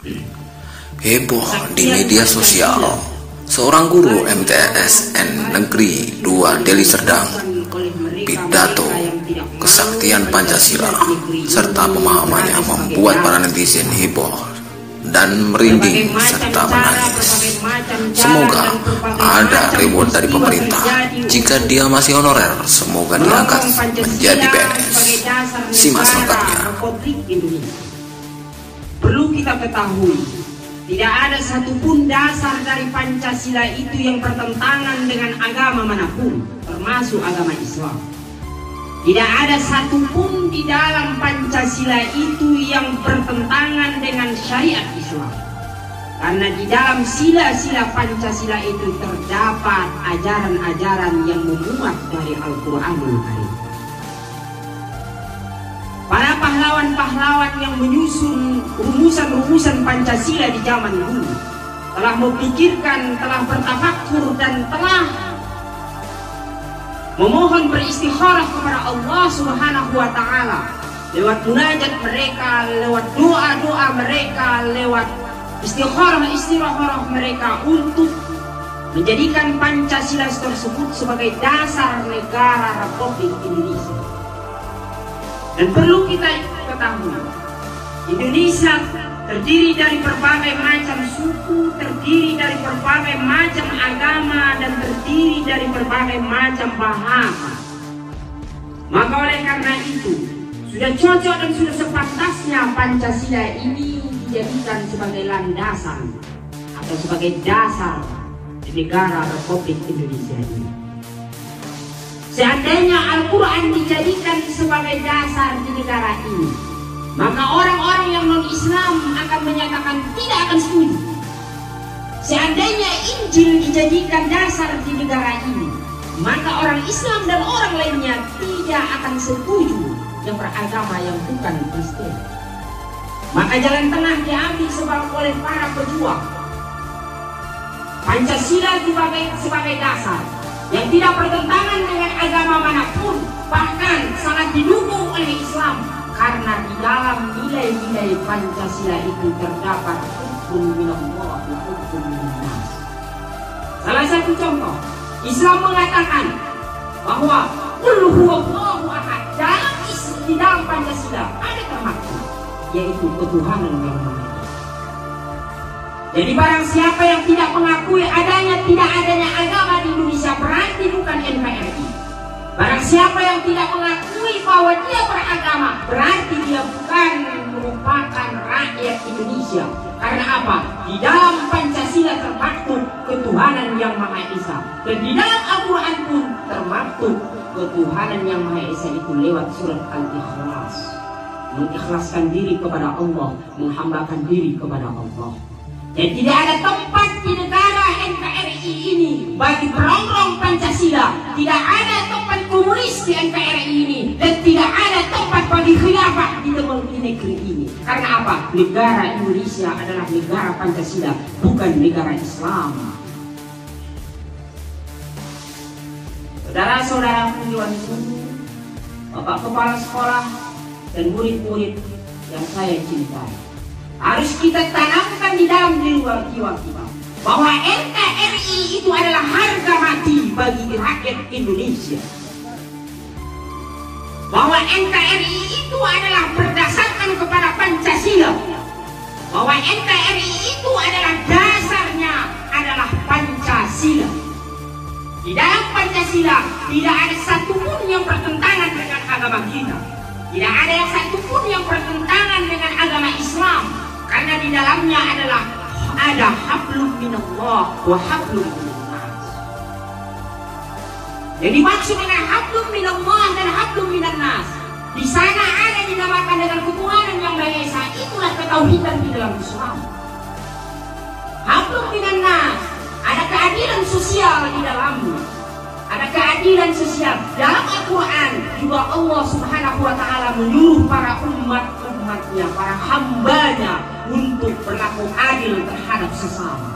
Heboh di media sosial, seorang guru MTSN Negeri 2 Deli Serdang pidato kesaktian Pancasila serta pemahamannya membuat para netizen heboh dan merinding serta menangis. Semoga ada reward dari pemerintah. Jika dia masih honorer, semoga diangkat menjadi PNS. Simak selengkapnya. Perlu kita ketahui, tidak ada satupun dasar dari Pancasila itu yang bertentangan dengan agama manapun, termasuk agama Islam. Tidak ada satupun di dalam Pancasila itu yang bertentangan dengan syariat Islam. Karena di dalam sila-sila Pancasila itu terdapat ajaran-ajaran yang memuat dari Al-Quranul Karim. Para pahlawan-pahlawan yang menyusun rumusan-rumusan Pancasila di zaman dulu telah memikirkan, telah bertafakur dan telah memohon beristikharah kepada Allah Subhanahu wa Ta'ala lewat munajat mereka, lewat doa-doa mereka, lewat istikharah mereka untuk menjadikan Pancasila tersebut sebagai dasar negara Republik Indonesia. Dan perlu kita ketahui, Indonesia terdiri dari berbagai macam suku, terdiri dari berbagai macam agama, dan terdiri dari berbagai macam bahasa. Maka oleh karena itu, sudah cocok dan sudah sepantasnya Pancasila ini dijadikan sebagai landasan atau sebagai dasar di negara Republik Indonesia ini. Seandainya Al-Quran dijadikan sebagai dasar di negara ini, maka orang-orang yang non-Islam akan menyatakan tidak akan setuju. Seandainya Injil dijadikan dasar di negara ini, maka orang Islam dan orang lainnya tidak akan setuju yang beragama yang bukan Kristen. Maka jalan tengah diambil oleh para pejuang. Pancasila sebagai dasar yang tidak bertentangan dengan agama manapun, bahkan sangat didukung oleh Islam. Karena di dalam nilai-nilai Pancasila itu terdapat hukum minallah wa hukum minannas. Salah satu contoh, Islam mengatakan bahwa qul huwallahu ahad. Di dalam Pancasila ada termaktub, yaitu ketuhanan yang Maha Esa. Jadi barang siapa yang tidak mengakui tidak adanya agama di Indonesia, berarti bukan NKRI. Barang siapa yang tidak mengakui bahwa dia beragama, berarti dia bukan merupakan rakyat Indonesia. Karena apa? Di dalam Pancasila termaktub ketuhanan yang Maha Esa, dan di dalam Al-Quran pun termaktub ketuhanan yang Maha Esa itu lewat surat Al-Ikhlas. Mengikhlaskan diri kepada Allah, menghambakan diri kepada Allah. Dan tidak ada tempat di negara NKRI ini bagi perongrong Pancasila. Tidak ada tempat komunis di NKRI ini, dan tidak ada tempat bagi khilafah di negeri ini. Karena apa? Negara Indonesia adalah negara Pancasila, bukan negara Islam. Saudara-saudara penjual suku, Bapak Kepala Sekolah, dan murid-murid yang saya cintai, harus kita tanamkan di dalam jiwa kita bahwa NKRI itu adalah harga mati bagi rakyat Indonesia. Bahwa NKRI itu adalah berdasarkan kepada Pancasila. Bahwa NKRI itu adalah dasarnya adalah Pancasila. Di dalam Pancasila tidak ada satupun yang bertentangan dengan agama kita. Tidak ada yang satupun yang bertentangan dengan agama Islam. Karena di dalamnya ada hablum minallah wa hablum minannas. Jadi maksud dengan hablum minallah dan hablum minannas, di sana ada dinamakan dengan ketuhanan yang Maha Esa. Itulah ketauhidan di dalam Islam. Hablum minannas, ada keadilan sosial di dalamnya. Ada keadilan sosial. Dalam Al-Quran juga Allah Subhanahu wa Ta'ala menyuruh para umatnya, para hambanya untuk berlaku adil terhadap sesama,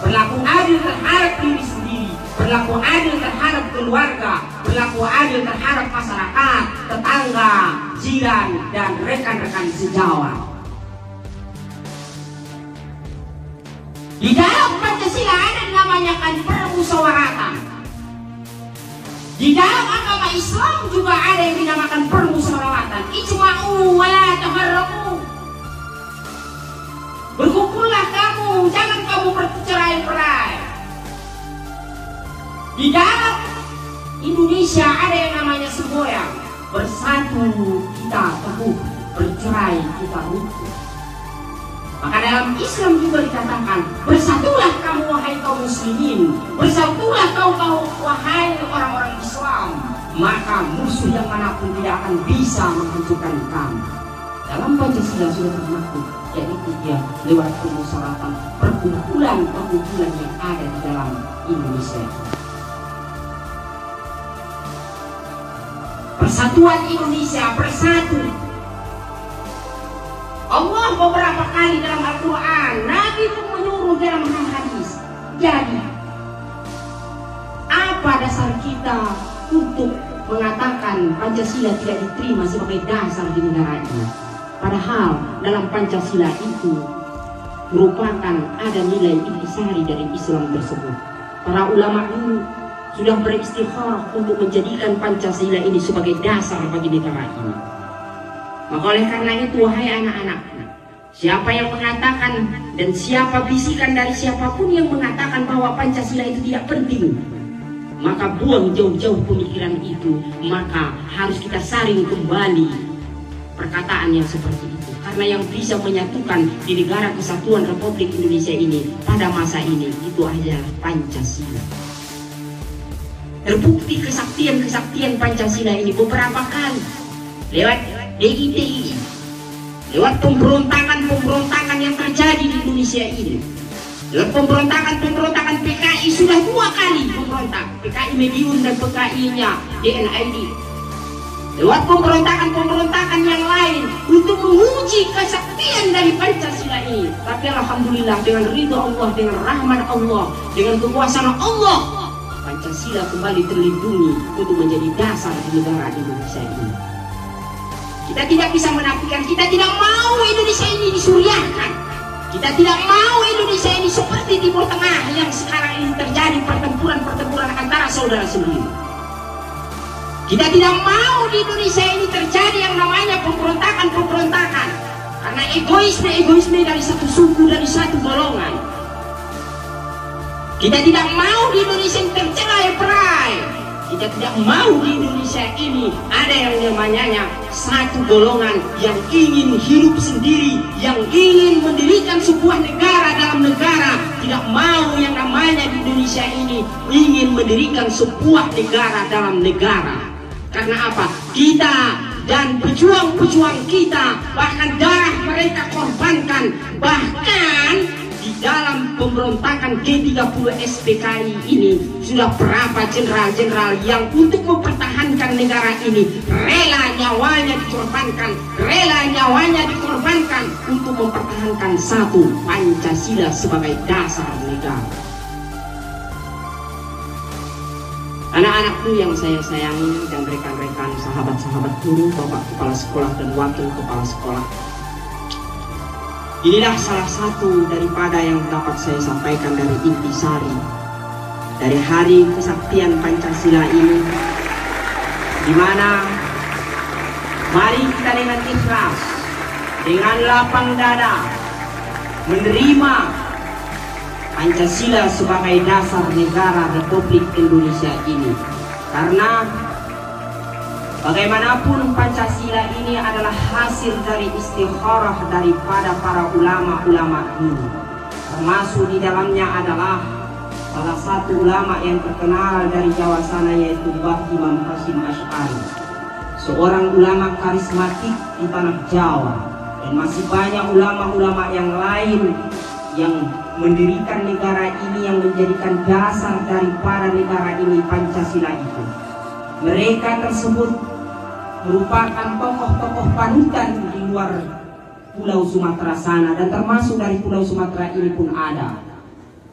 berlaku adil terhadap diri sendiri, berlaku adil terhadap keluarga, berlaku adil terhadap masyarakat, tetangga, jiran, dan rekan-rekan sejawat. Di dalam Pancasila ada namanya kan permusyawaratan. Di dalam agama Islam juga ada yang dinamakan permusyawaratan. Ijma'u wa la tafarraqu. Berkumpullah kamu, jangan kamu bercerai-berai. Di dalam Indonesia ada yang namanya semboyan. Bersatu kita teguh, bercerai kita rukun. Maka dalam Islam juga dikatakan, bersatulah kamu wahai kaum muslimin, bersatulah kau wahai orang-orang Islam, maka musuh yang manapun tidak akan bisa menghancurkan kamu. Dalam Pancasila sudah termaktub, yaitu dia lewat permusyawaratan perkumpulan yang ada di dalam Indonesia. Persatuan Indonesia bersatu. Allah beberapa kali dalam Al-Quran, Nabi pun menyuruh dalam hadis. Jadi, apa dasar kita untuk mengatakan Pancasila tidak diterima sebagai dasar di negara ini? Padahal dalam Pancasila itu merupakan ada nilai intisari dari Islam tersebut. Para ulama dulu sudah beristikharah untuk menjadikan Pancasila ini sebagai dasar bagi negara ini. Maka oleh karena itu, wahai anak-anak, siapa yang mengatakan dan siapa bisikan dari siapapun yang mengatakan bahwa Pancasila itu tidak penting, maka buang jauh-jauh pemikiran itu. Maka harus kita saring kembali perkataan yang seperti itu. Karena yang bisa menyatukan di negara kesatuan Republik Indonesia ini pada masa ini itu adalah Pancasila. Terbukti kesaktian Pancasila ini beberapa kali lewat DITI, lewat pemberontakan yang terjadi di Indonesia ini, lewat pemberontakan PKI sudah 2 kali memberontak, PKI Mediun dan PKI-nya DNID, lewat pemberontakan yang lain untuk menguji kesaktian dari Pancasila ini. Tapi alhamdulillah dengan ridho Allah, dengan rahmat Allah, dengan kekuasaan Allah, Pancasila kembali terlindungi untuk menjadi dasar di negara Indonesia ini. Kita tidak bisa menafikan, kita tidak mau Indonesia ini disuriahkan. Kita tidak mau Indonesia ini seperti Timur Tengah yang sekarang ini terjadi pertempuran antara saudara sendiri. Kita tidak mau di Indonesia ini terjadi yang namanya pemberontakan. Karena egoisme dari satu suku, dari satu golongan. Kita tidak mau di Indonesia ini tercerai-berai. Kita tidak mau di Indonesia ini ada yang namanya satu golongan yang ingin hidup sendiri, yang ingin mendirikan sebuah negara dalam negara. Tidak mau yang namanya di Indonesia ini ingin mendirikan sebuah negara dalam negara. Karena apa? Kita dan pejuang-pejuang kita, bahkan darah mereka korbankan, bahkan di dalam pemberontakan G30 SPKI ini sudah berapa jenderal-jenderal yang untuk mempertahankan negara ini rela nyawanya dikorbankan untuk mempertahankan satu Pancasila sebagai dasar negara. Anak-anakku yang saya sayangi dan rekan-rekan sahabat-sahabat guru, bapak kepala sekolah dan wakil kepala sekolah, inilah salah satu daripada yang dapat saya sampaikan dari intisari dari hari kesaktian Pancasila ini, di mana mari kita dengan ikhlas, dengan lapang dada menerima Pancasila sebagai dasar negara Republik Indonesia ini. Karena bagaimanapun Pancasila ini adalah hasil dari istikharah daripada para ulama-ulama dulu. Termasuk di dalamnya adalah salah satu ulama yang terkenal dari Jawa sana, yaitu Mbah Imam Hasyim Asy'ari, seorang ulama karismatik di tanah Jawa. Dan masih banyak ulama-ulama yang lain yang mendirikan negara ini, yang menjadikan dasar daripada negara ini Pancasila itu. Mereka tersebut merupakan tokoh-tokoh panutan di luar Pulau Sumatera sana, dan termasuk dari Pulau Sumatera ini pun ada.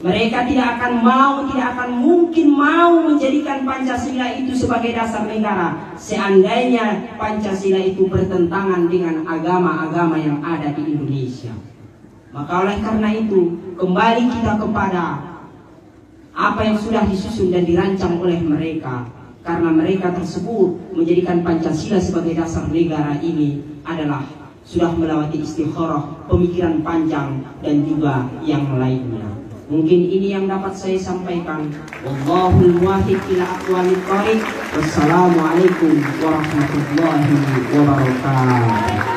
Mereka tidak akan mungkin mau menjadikan Pancasila itu sebagai dasar negara seandainya Pancasila itu bertentangan dengan agama-agama yang ada di Indonesia. Maka oleh karena itu, kembali kita kepada apa yang sudah disusun dan dirancang oleh mereka. Karena mereka tersebut menjadikan Pancasila sebagai dasar negara ini adalah sudah melewati istikharah, pemikiran panjang, dan juga yang lainnya. Mungkin ini yang dapat saya sampaikan. Wallahul muwaffiq ila aqwamit thoriq. Wassalamualaikum warahmatullahi wabarakatuh.